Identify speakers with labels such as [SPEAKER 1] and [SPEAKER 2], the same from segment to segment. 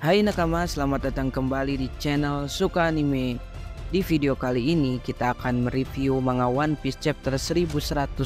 [SPEAKER 1] Hai nakama, selamat datang kembali di channel Suka Anime. Di video kali ini kita akan mereview manga One Piece chapter 1129.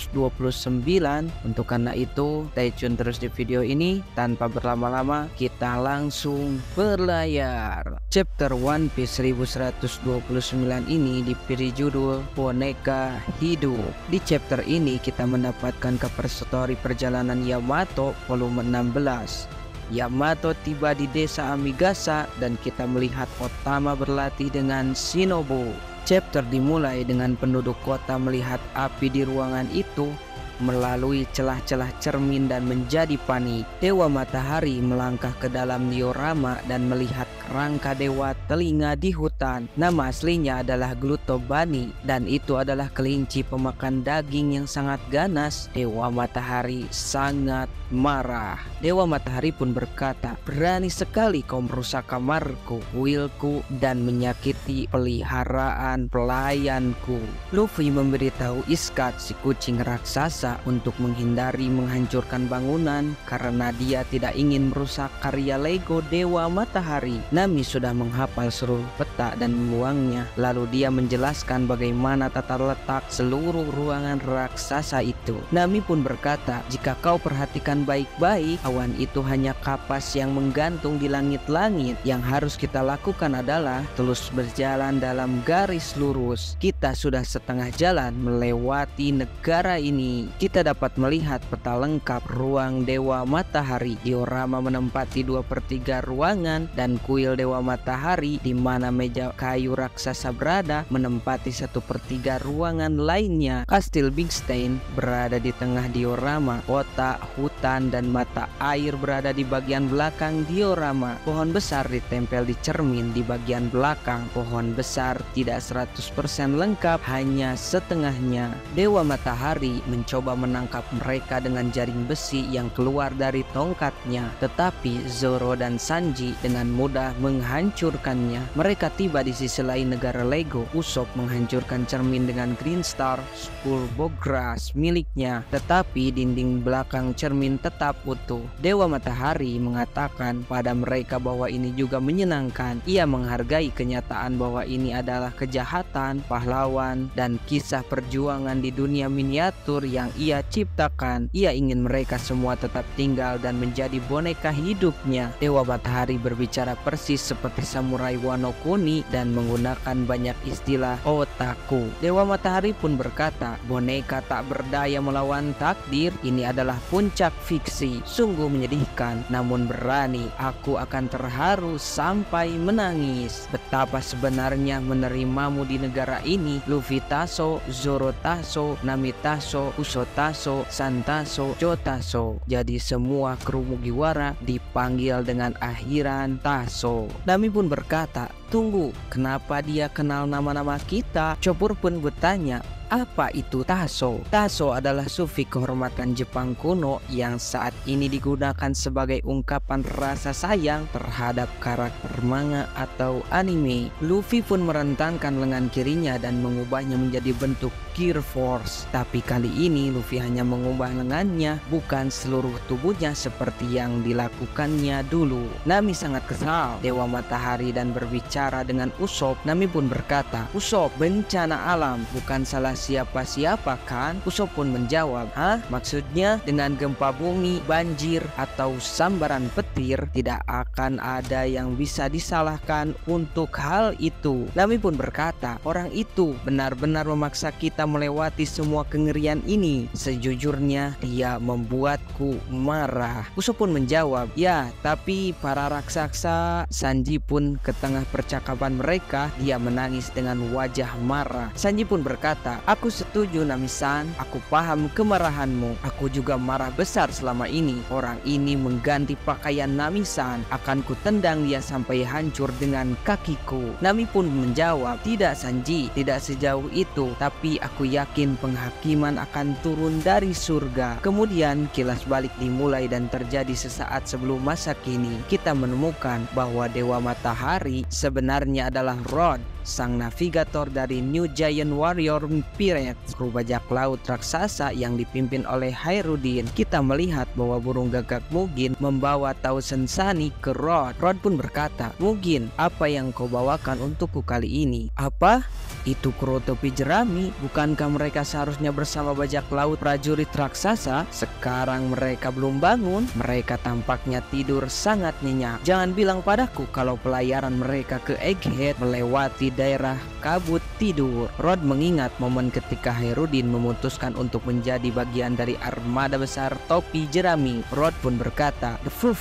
[SPEAKER 1] Untuk karena itu, stay tune terus di video ini. Tanpa berlama-lama, kita langsung berlayar. Chapter One Piece 1129 ini diberi judul Boneka Hidup. Di chapter ini kita mendapatkan cover story perjalanan Yamato volume 16. Yamato tiba di desa Amigasa dan kita melihat Otama berlatih dengan Shinobu. Chapter dimulai dengan penduduk kota melihat api di ruangan itu melalui celah-celah cermin dan menjadi panik. Dewa Matahari melangkah ke dalam diorama dan melihat kerangka dewa telinga di hutan. Nama aslinya adalah Glutobani dan itu adalah kelinci pemakan daging yang sangat ganas. Dewa Matahari sangat marah. Dewa Matahari pun berkata, "Berani sekali kau merusak kamarku, kuilku, dan menyakiti peliharaan pelayanku." Luffy memberitahu Iskat si kucing raksasa untuk menghindari menghancurkan bangunan karena dia tidak ingin merusak karya Lego Dewa Matahari. Nami sudah menghafal seluruh peta dan membuangnya. Lalu dia menjelaskan bagaimana tata letak seluruh ruangan raksasa itu. Nami pun berkata, "Jika kau perhatikan baik-baik, awan itu hanya kapas yang menggantung di langit-langit. Yang harus kita lakukan adalah terus berjalan dalam garis lurus. Kita sudah setengah jalan melewati negara ini." Kita dapat melihat peta lengkap ruang Dewa Matahari. Diorama menempati 2/3 ruangan dan kuil Dewa Matahari di mana meja kayu raksasa berada menempati 1/3 ruangan lainnya. Kastil Big Stein berada di tengah diorama. Kota, hutan, dan mata air berada di bagian belakang diorama. Pohon besar ditempel di cermin di bagian belakang. Pohon besar tidak 100% lengkap, hanya setengahnya. Dewa Matahari mencoba menangkap mereka dengan jaring besi yang keluar dari tongkatnya, tetapi Zoro dan Sanji dengan mudah menghancurkannya. Mereka tiba di sisi lain negara Lego. Usopp menghancurkan cermin dengan Green Star Spulbograss miliknya, tetapi dinding belakang cermin tetap utuh. Dewa Matahari mengatakan pada mereka bahwa ini juga menyenangkan. Ia menghargai kenyataan bahwa ini adalah kejahatan, pahlawan, dan kisah perjuangan di dunia miniatur yang ia ciptakan. Ia ingin mereka semua tetap tinggal dan menjadi boneka hidupnya. Dewa Matahari berbicara persis seperti samurai Wano Kuni dan menggunakan banyak istilah otaku. Dewa Matahari pun berkata, "Boneka tak berdaya melawan takdir. Ini adalah puncak fiksi. Sungguh menyedihkan, namun berani. Aku akan terharu sampai menangis. Betapa sebenarnya menerimamu di negara ini. Luffy Taso, Zoro Taso, Nami Taso, Usopp Taso, Santaso, Jotaso. Jadi semua kru Mugiwara dipanggil dengan akhiran Taso." Nami pun berkata, "Tunggu, kenapa dia kenal nama-nama kita?" Chopper pun bertanya, "Apa itu Taso?" Taso adalah sufiks kehormatan Jepang kuno yang saat ini digunakan sebagai ungkapan rasa sayang terhadap karakter manga atau anime. Luffy pun merentangkan lengan kirinya dan mengubahnya menjadi bentuk Gear Force. Tapi kali ini Luffy hanya mengubah lengannya, bukan seluruh tubuhnya seperti yang dilakukannya dulu. Nami sangat kesal Dewa Matahari dan berbicara dengan Usopp. Nami pun berkata, "Usopp, bencana alam bukan salah siapa-siapa kan?" Usopp pun menjawab, "Hah? Maksudnya dengan gempa bumi, banjir, atau sambaran petir tidak akan ada yang bisa disalahkan untuk hal itu." Nami pun berkata, "Orang itu benar-benar memaksa kita melewati semua kengerian ini. Sejujurnya dia membuatku marah." Usopp pun menjawab, "Ya, tapi para raksasa." Sanji pun ke tengah percakapan mereka, dia menangis dengan wajah marah. Sanji pun berkata, "Aku setuju Nami-san, aku paham kemarahanmu. Aku juga marah besar selama ini. Orang ini mengganti pakaian Nami-san. Akan kutendang dia sampai hancur dengan kakiku." Nami pun menjawab, "Tidak Sanji, tidak sejauh itu. Tapi aku yakin penghakiman akan turun dari surga." Kemudian kilas balik dimulai dan terjadi sesaat sebelum masa kini. Kita menemukan bahwa Dewa Matahari sebenarnya adalah Rod, sang navigator dari New Giant Warrior Pirates, kru bajak laut raksasa yang dipimpin oleh Hairudin. Kita melihat bahwa burung gagak Mugen membawa Thousand Sunny ke Rod. Rod pun berkata, "Mugen, apa yang kau bawakan untukku kali ini?" "Apa? Itu kru topi jerami. Bukankah mereka seharusnya bersama bajak laut prajurit raksasa? Sekarang mereka belum bangun. Mereka tampaknya tidur sangat nyenyak. Jangan bilang padaku kalau pelayaran mereka ke Egghead melewati daerah kabut tidur." Rod mengingat momen ketika Hairudin memutuskan untuk menjadi bagian dari armada besar topi jerami. Rod pun berkata, "Fu.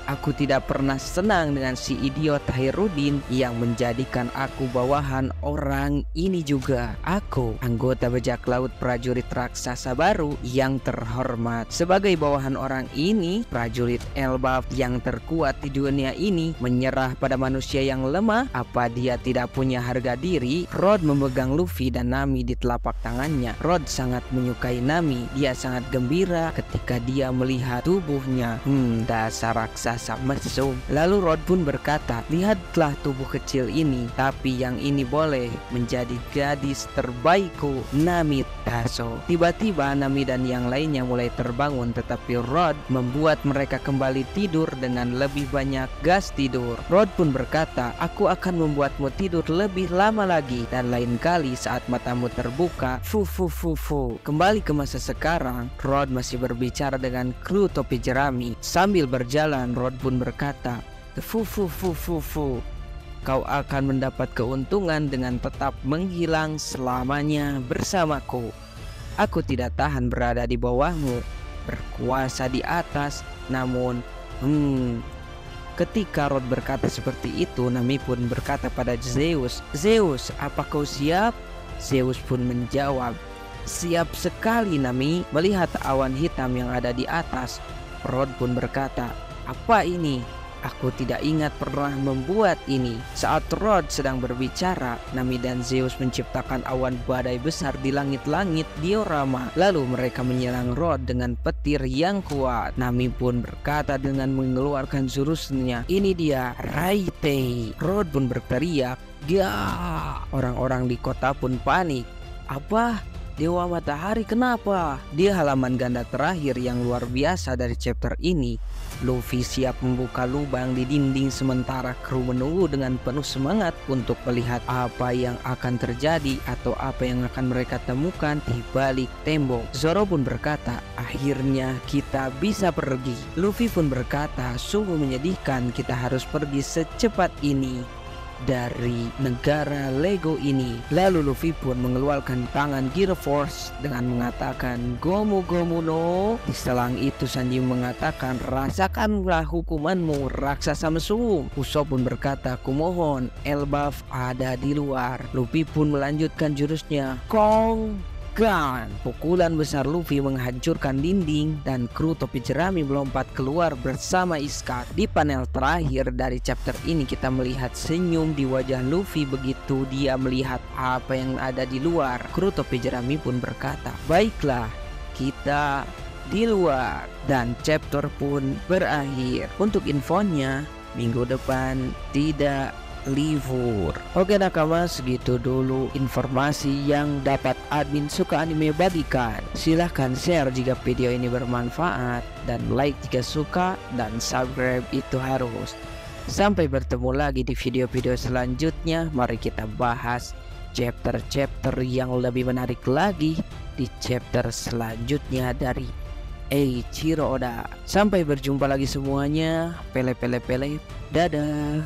[SPEAKER 1] Aku tidak pernah senang dengan si idiot Hairudin yang menjadikan aku bawahan orang ini juga. Aku, anggota bajak laut prajurit raksasa baru yang terhormat. Sebagai bawahan orang ini, prajurit Elbaf yang terkuat di dunia ini menyerah pada manusia yang lemah. Apa dia tidak punya harga diri?" Rod memegang Luffy dan Nami di telapak tangannya. Rod sangat menyukai Nami. Dia sangat gembira ketika dia melihat tubuhnya. Dasar raksasa mesum. Lalu Rod pun berkata, "Lihatlah tubuh kecil ini, tapi yang ini boleh menjadi gadis terbaikku, Nami Taso." Tiba-tiba Nami dan yang lainnya mulai terbangun, tetapi Rod membuat mereka kembali tidur dengan lebih banyak gas tidur. Rod pun berkata, "Aku akan membuatmu tidur lebih lama lagi, dan lain kali saat matamu terbuka, fu. Kembali ke masa sekarang, Rod masih berbicara dengan kru topi jerami. Sambil berjalan, Rod pun berkata, "Fu. Kau akan mendapat keuntungan dengan tetap menghilang selamanya bersamaku. Aku tidak tahan berada di bawahmu, berkuasa di atas, namun Ketika Rod berkata seperti itu, Nami pun berkata pada Zeus, "Zeus, apa kau siap?" Zeus pun menjawab, "Siap sekali, Nami." Melihat awan hitam yang ada di atas, Rod pun berkata, "Apa ini? Aku tidak ingat pernah membuat ini." Saat Rod sedang berbicara, Nami dan Zeus menciptakan awan badai besar di langit-langit diorama. Lalu mereka menyerang Rod dengan petir yang kuat. Nami pun berkata dengan mengeluarkan jurusnya, "Ini dia, Raite." Rod pun berteriak, "Ya!" Orang-orang di kota pun panik. "Apa? Dewa Matahari kenapa?" Di halaman ganda terakhir yang luar biasa dari chapter ini, Luffy siap membuka lubang di dinding sementara kru menunggu dengan penuh semangat untuk melihat apa yang akan terjadi atau apa yang akan mereka temukan di balik tembok. Zoro pun berkata, "Akhirnya kita bisa pergi." Luffy pun berkata, "Sungguh menyedihkan kita harus pergi secepat ini dari negara Lego ini." Lalu Luffy pun mengeluarkan tangan Gear Force dengan mengatakan, "Gomu Gomu no." Setelah itu Sanji mengatakan, "Rasakanlah hukumanmu, raksasa mesum." Usopp pun berkata, "Kumohon, Elbaf ada di luar." Luffy pun melanjutkan jurusnya, Kong Gun. Pukulan besar Luffy menghancurkan dinding dan kru topi jerami melompat keluar bersama Iskar. Di panel terakhir dari chapter ini kita melihat senyum di wajah Luffy begitu dia melihat apa yang ada di luar. Kru topi jerami pun berkata, "Baiklah, kita di luar." Dan chapter pun berakhir. Untuk infonya, minggu depan tidak libur. Oke nakama, segitu dulu informasi yang dapat admin Suka Anime bagikan. Silahkan share jika video ini bermanfaat, dan like jika suka, dan subscribe itu harus. Sampai bertemu lagi di video-video selanjutnya. Mari kita bahas chapter-chapter yang lebih menarik lagi di chapter selanjutnya dari Eiichiro Oda. Sampai berjumpa lagi semuanya. Pele. Dadah.